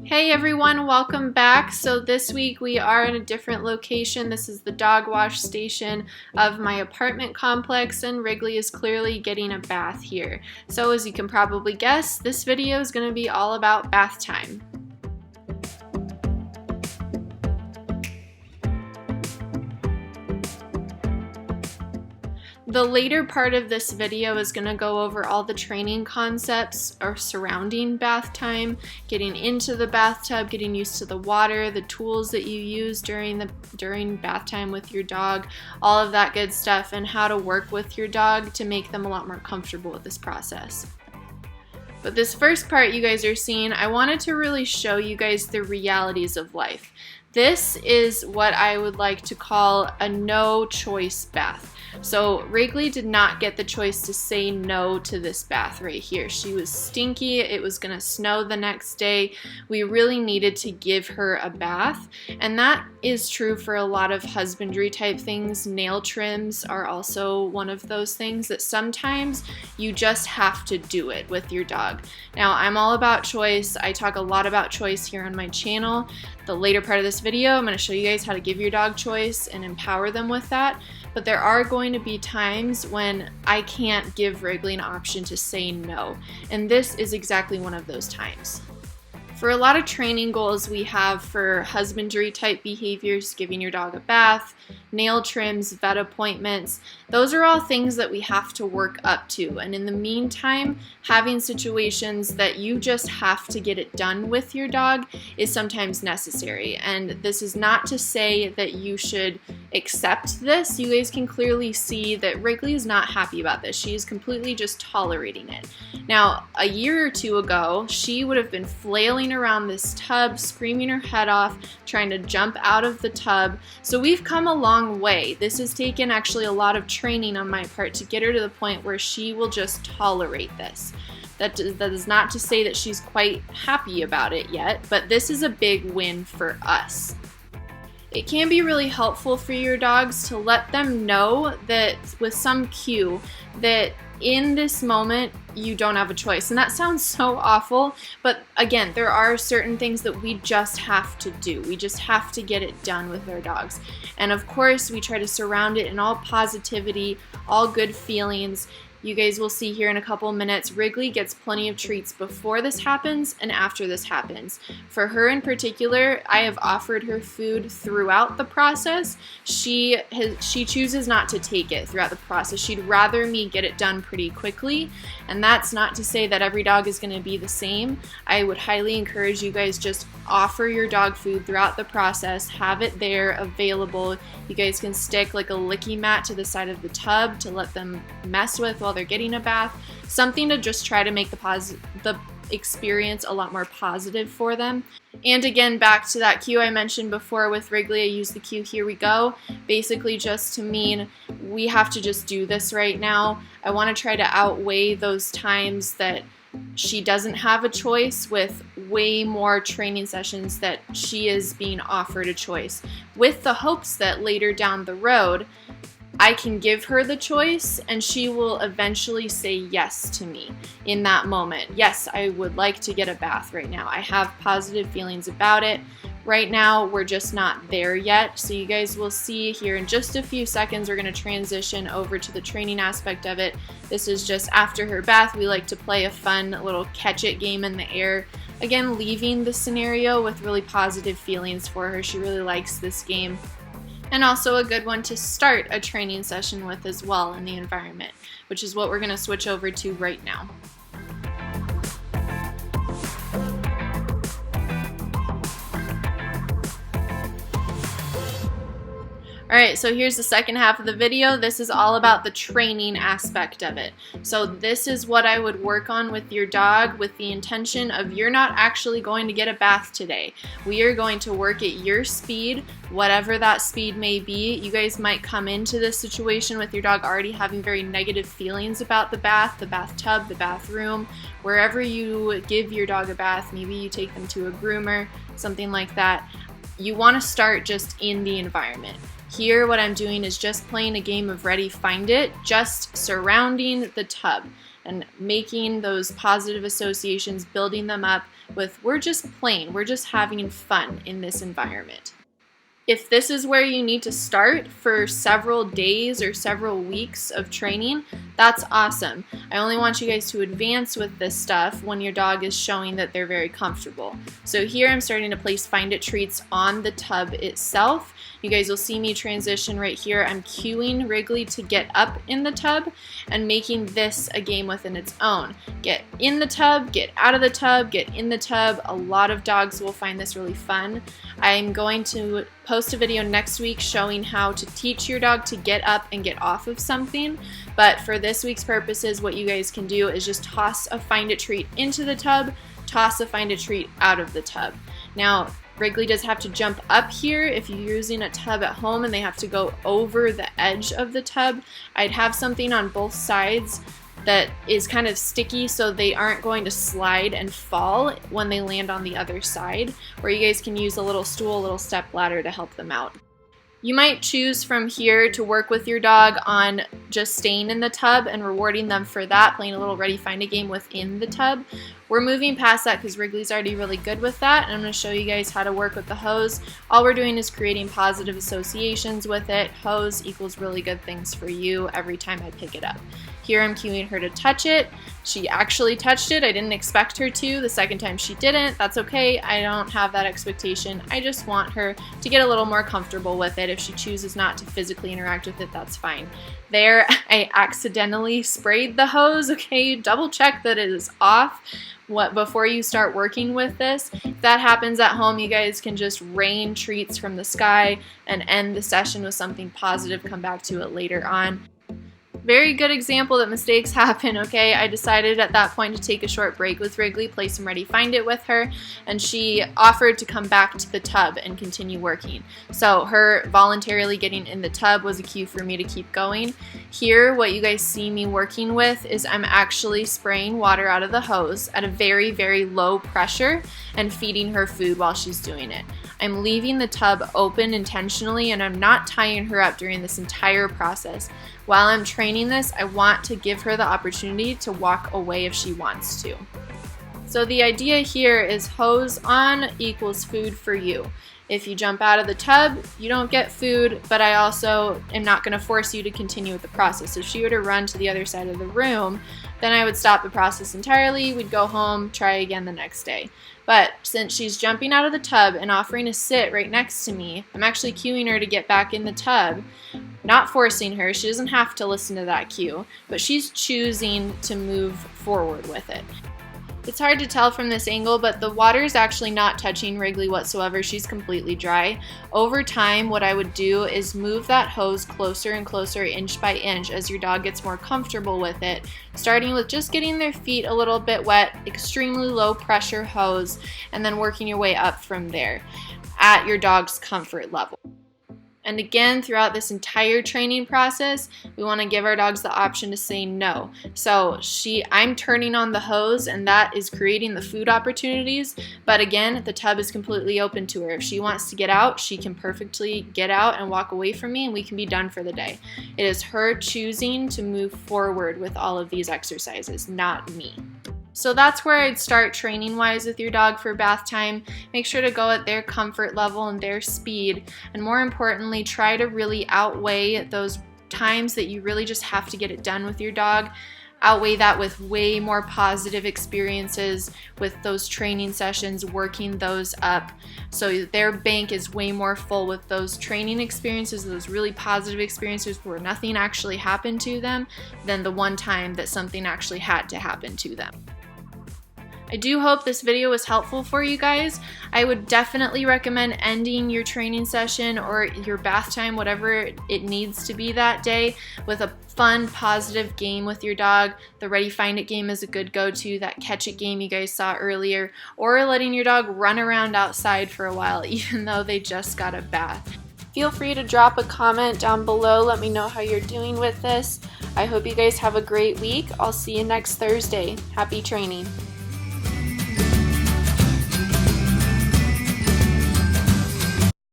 Hey everyone, welcome back. So this week we are in a different location. This is the dog wash station of my apartment complex, and Wrigley is clearly getting a bath here. So as you can probably guess, this video is going to be all about bath time. The later part of this video is going to go over all the training concepts surrounding bath time, getting into the bathtub, getting used to the water, the tools that you use during bath time with your dog, all of that good stuff, and how to work with your dog to make them a lot more comfortable with this process. But this first part you guys are seeing, I wanted to really show you guys the realities of life. This is what I would like to call a no-choice bath. So Wrigley did not get the choice to say no to this bath right here. She was stinky, it was gonna snow the next day. We really needed to give her a bath, and that is true for a lot of husbandry type things. Nail trims are also one of those things that sometimes you just have to do it with your dog. Now, I'm all about choice. I talk a lot about choice here on my channel. The later part of this video, I'm going to show you guys how to give your dog choice and empower them with that. But there are going to be times when I can't give Wrigley an option to say no. And this is exactly one of those times. For a lot of training goals we have for husbandry type behaviors, giving your dog a bath, nail trims, vet appointments, those are all things that we have to work up to. And in the meantime, having situations that you just have to get it done with your dog is sometimes necessary. And this is not to say that you should accept this. You guys can clearly see that Wrigley is not happy about this. She is completely just tolerating it. Now, a year or two ago, she would have been flailing around this tub, screaming her head off, trying to jump out of the tub. So we've come a long way. This has taken actually a lot of training on my part to get her to the point where she will just tolerate this. That is not to say that she's quite happy about it yet, but this is a big win for us. It can be really helpful for your dogs to let them know that with some cue that in this moment you don't have a choice. And that sounds so awful, but again, there are certain things that we just have to do. We just have to get it done with our dogs. And of course, we try to surround it in all positivity, all good feelings. You guys will see here in a couple minutes, Wrigley gets plenty of treats before this happens and after this happens. For her in particular, I have offered her food throughout the process. She chooses not to take it throughout the process. She'd rather me get it done pretty quickly, and that's not to say that every dog is going to be the same. I would highly encourage you guys just offer your dog food throughout the process, have it there available. You guys can stick like a licky mat to the side of the tub to let them mess with while they're getting a bath, something to just try to make the experience a lot more positive for them. And again, back to that cue I mentioned before with Wrigley, I use the cue "here we go," basically just to mean we have to just do this right now. I want to try to outweigh those times that she doesn't have a choice with way more training sessions that she is being offered a choice, with the hopes that later down the road I can give her the choice and she will eventually say yes to me in that moment. Yes, I would like to get a bath right now. I have positive feelings about it. Right now, we're just not there yet. So you guys will see here in just a few seconds, we're gonna transition over to the training aspect of it. This is just after her bath. We like to play a fun little catch it game in the air. Again, leaving the scenario with really positive feelings for her. She really likes this game. And also a good one to start a training session with as well in the environment, which is what we're going to switch over to right now. Alright, so here's the second half of the video. This is all about the training aspect of it. So this is what I would work on with your dog with the intention of you're not actually going to get a bath today. We are going to work at your speed, whatever that speed may be. You guys might come into this situation with your dog already having very negative feelings about the bath, the bathtub, the bathroom. Wherever you give your dog a bath, maybe you take them to a groomer, something like that. You want to start just in the environment. Here, what I'm doing is just playing a game of Ready, Find It, just surrounding the tub and making those positive associations, building them up we're just playing, we're just having fun in this environment. If this is where you need to start for several days or several weeks of training, that's awesome. I only want you guys to advance with this stuff when your dog is showing that they're very comfortable. So here I'm starting to place Find It treats on the tub itself. You guys will see me transition right here. I'm cueing Wrigley to get up in the tub and making this a game within its own. Get in the tub, get out of the tub, get in the tub. A lot of dogs will find this really fun. I'm going to post a video next week showing how to teach your dog to get up and get off of something, but for this week's purposes, what you guys can do is just toss a Find It treat into the tub, toss a Find It treat out of the tub. Now, Wrigley does have to jump up here if you're using a tub at home and they have to go over the edge of the tub. I'd have something on both sides that is kind of sticky so they aren't going to slide and fall when they land on the other side, or you guys can use a little stool, a little step ladder to help them out. You might choose from here to work with your dog on just staying in the tub and rewarding them for that, playing a little Ready Find It game within the tub. We're moving past that because Wrigley's already really good with that, and I'm going to show you guys how to work with the hose. All we're doing is creating positive associations with it. Hose equals really good things for you every time I pick it up. Here I'm cueing her to touch it. She actually touched it. I didn't expect her to. The second time she didn't. That's okay. I don't have that expectation. I just want her to get a little more comfortable with it. If she chooses not to physically interact with it, that's fine. There, I accidentally sprayed the hose. Okay, double check that it is off before you start working with this. If that happens at home, you guys can just rain treats from the sky and end the session with something positive. Come back to it later on. Very good example that mistakes happen, okay? I decided at that point to take a short break with Wrigley, play some Ready Find It with her, and she offered to come back to the tub and continue working. So her voluntarily getting in the tub was a cue for me to keep going. Here, what you guys see me working with is I'm actually spraying water out of the hose at a very, very low pressure and feeding her food while she's doing it. I'm leaving the tub open intentionally, and I'm not tying her up during this entire process. While I'm training this, I want to give her the opportunity to walk away if she wants to. So the idea here is hose on equals food for you. If you jump out of the tub, you don't get food, but I also am not going to force you to continue with the process. If she were to run to the other side of the room, then I would stop the process entirely. We'd go home, try again the next day. But since she's jumping out of the tub and offering to sit right next to me, I'm actually cueing her to get back in the tub, not forcing her. She doesn't have to listen to that cue, but she's choosing to move forward with it. It's hard to tell from this angle, but the water is actually not touching Wrigley whatsoever. She's completely dry. Over time, what I would do is move that hose closer and closer, inch by inch, as your dog gets more comfortable with it, starting with just getting their feet a little bit wet, extremely low pressure hose, and then working your way up from there at your dog's comfort level. And again, throughout this entire training process, we want to give our dogs the option to say no. So I'm turning on the hose, and that is creating the food opportunities. But again, the tub is completely open to her. If she wants to get out, she can perfectly get out and walk away from me, and we can be done for the day. It is her choosing to move forward with all of these exercises, not me. So that's where I'd start training-wise with your dog for bath time. Make sure to go at their comfort level and their speed, and more importantly, try to really outweigh those times that you really just have to get it done with your dog. Outweigh that with way more positive experiences with those training sessions, working those up so their bank is way more full with those training experiences, those really positive experiences where nothing actually happened to them, than the one time that something actually had to happen to them. I do hope this video was helpful for you guys. I would definitely recommend ending your training session or your bath time, whatever it needs to be that day, with a fun, positive game with your dog. The Ready Find It game is a good go-to, that Catch It game you guys saw earlier, or letting your dog run around outside for a while even though they just got a bath. Feel free to drop a comment down below. Let me know how you're doing with this. I hope you guys have a great week. I'll see you next Thursday. Happy training.